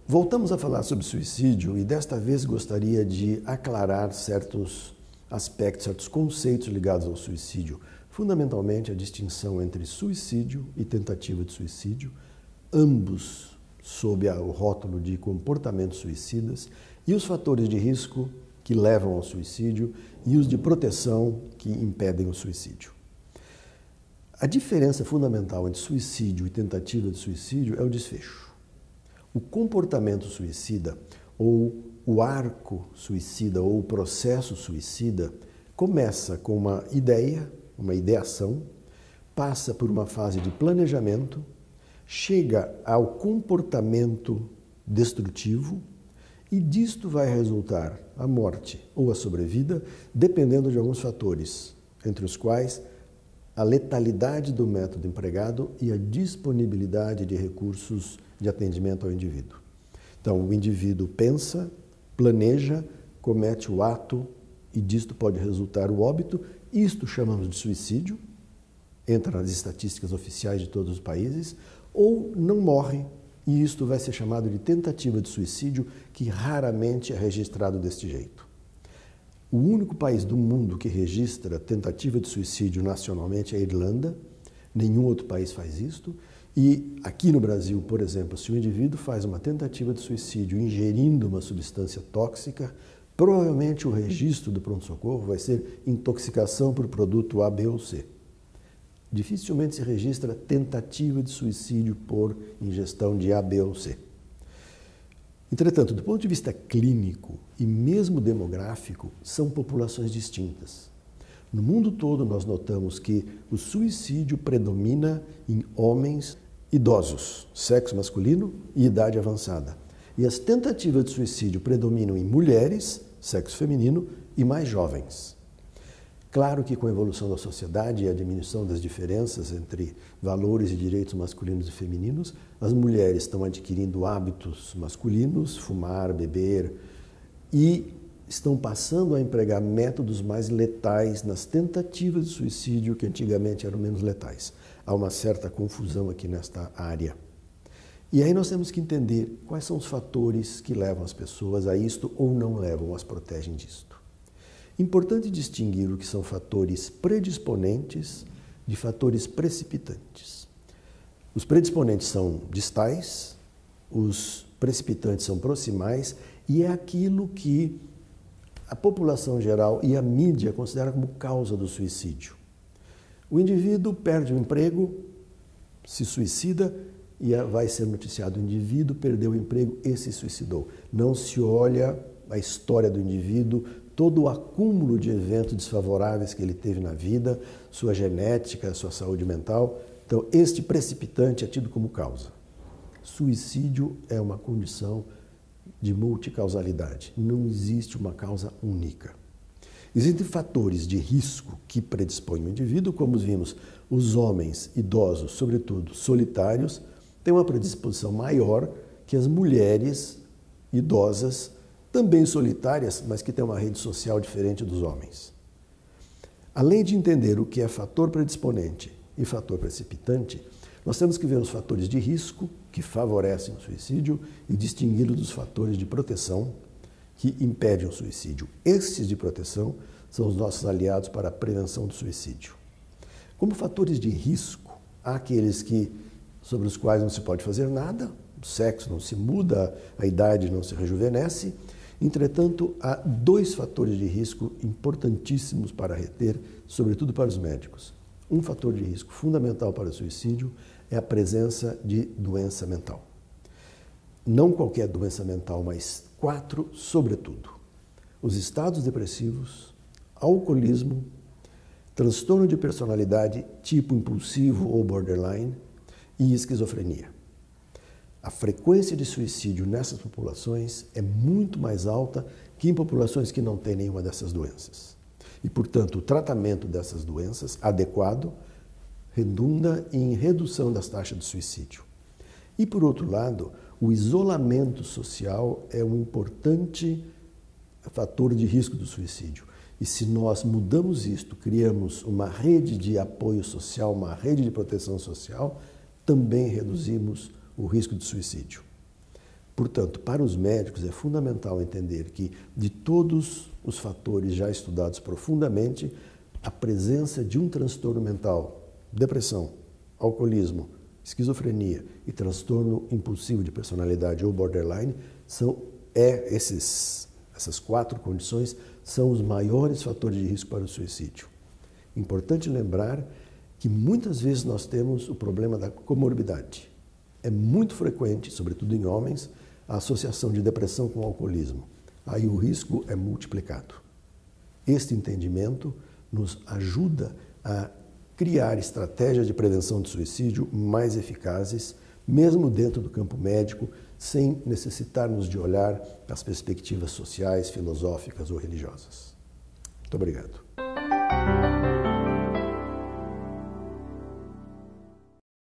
Voltamos a falar sobre suicídio e desta vez gostaria de aclarar certos aspectos, certos conceitos ligados ao suicídio. Fundamentalmente a distinção entre suicídio e tentativa de suicídio, ambos sob o rótulo de comportamentos suicidas, e os fatores de risco que levam ao suicídio e os de proteção que impedem o suicídio. A diferença fundamental entre suicídio e tentativa de suicídio é o desfecho. O comportamento suicida, ou o arco suicida, ou o processo suicida, começa com uma ideia, uma ideação, passa por uma fase de planejamento, chega ao comportamento destrutivo e disto vai resultar a morte ou a sobrevida, dependendo de alguns fatores, entre os quais a letalidade do método empregado e a disponibilidade de recursos de atendimento ao indivíduo. Então, o indivíduo pensa, planeja, comete o ato e disto pode resultar o óbito. Isto chamamos de suicídio, entra nas estatísticas oficiais de todos os países, ou não morre, e isto vai ser chamado de tentativa de suicídio, que raramente é registrado deste jeito. O único país do mundo que registra tentativa de suicídio nacionalmente é a Irlanda, nenhum outro país faz isto. E aqui no Brasil, por exemplo, se o indivíduo faz uma tentativa de suicídio ingerindo uma substância tóxica, provavelmente o registro do pronto-socorro vai ser intoxicação por produto A, B ou C. Dificilmente se registra tentativa de suicídio por ingestão de A, B ou C. Entretanto, do ponto de vista clínico e mesmo demográfico, são populações distintas. No mundo todo, nós notamos que o suicídio predomina em homens idosos, sexo masculino e idade avançada. E as tentativas de suicídio predominam em mulheres, sexo feminino e mais jovens. Claro que com a evolução da sociedade e a diminuição das diferenças entre valores e direitos masculinos e femininos, as mulheres estão adquirindo hábitos masculinos, fumar, beber, e estão passando a empregar métodos mais letais nas tentativas de suicídio que antigamente eram menos letais. Há uma certa confusão aqui nesta área. E aí nós temos que entender quais são os fatores que levam as pessoas a isto ou não levam, as protegem disto. Importante distinguir o que são fatores predisponentes de fatores precipitantes. Os predisponentes são distais, os precipitantes são proximais, e é aquilo que a população geral e a mídia consideram como causa do suicídio. O indivíduo perde o emprego, se suicida e vai ser noticiado: o indivíduo perdeu o emprego e se suicidou. Não se olha a história do indivíduo, todo o acúmulo de eventos desfavoráveis que ele teve na vida, sua genética, sua saúde mental. Então, este precipitante é tido como causa. Suicídio é uma condição de multicausalidade. Não existe uma causa única. Existem fatores de risco que predispõem o indivíduo, como vimos, os homens idosos, sobretudo solitários, têm uma predisposição maior que as mulheres idosas, também solitárias, mas que têm uma rede social diferente dos homens. Além de entender o que é fator predisponente e fator precipitante, nós temos que ver os fatores de risco que favorecem o suicídio e distingui-los dos fatores de proteção que impedem o suicídio. Esses de proteção são os nossos aliados para a prevenção do suicídio. Como fatores de risco, há aqueles sobre os quais não se pode fazer nada, o sexo não se muda, a idade não se rejuvenesce. Entretanto, há dois fatores de risco importantíssimos para reter, sobretudo para os médicos. Um fator de risco fundamental para o suicídio é a presença de doença mental. Não qualquer doença mental, mas 4 sobretudo: os estados depressivos, alcoolismo, transtorno de personalidade tipo impulsivo ou borderline e esquizofrenia. A frequência de suicídio nessas populações é muito mais alta que em populações que não têm nenhuma dessas doenças. E, portanto, o tratamento dessas doenças adequado redunda em redução das taxas de suicídio. E, por outro lado, o isolamento social é um importante fator de risco do suicídio. E se nós mudamos isto, criamos uma rede de apoio social, uma rede de proteção social, também reduzimos o risco de suicídio. Portanto, para os médicos é fundamental entender que, de todos os fatores já estudados profundamente, a presença de um transtorno mental, depressão, alcoolismo, esquizofrenia e transtorno impulsivo de personalidade ou borderline, essas 4 condições são os maiores fatores de risco para o suicídio. Importante lembrar que muitas vezes nós temos o problema da comorbidade. É muito frequente, sobretudo em homens, a associação de depressão com alcoolismo. Aí o risco é multiplicado. Este entendimento nos ajuda a criar estratégias de prevenção de suicídio mais eficazes, mesmo dentro do campo médico, sem necessitarmos de olhar as perspectivas sociais, filosóficas ou religiosas. Muito obrigado.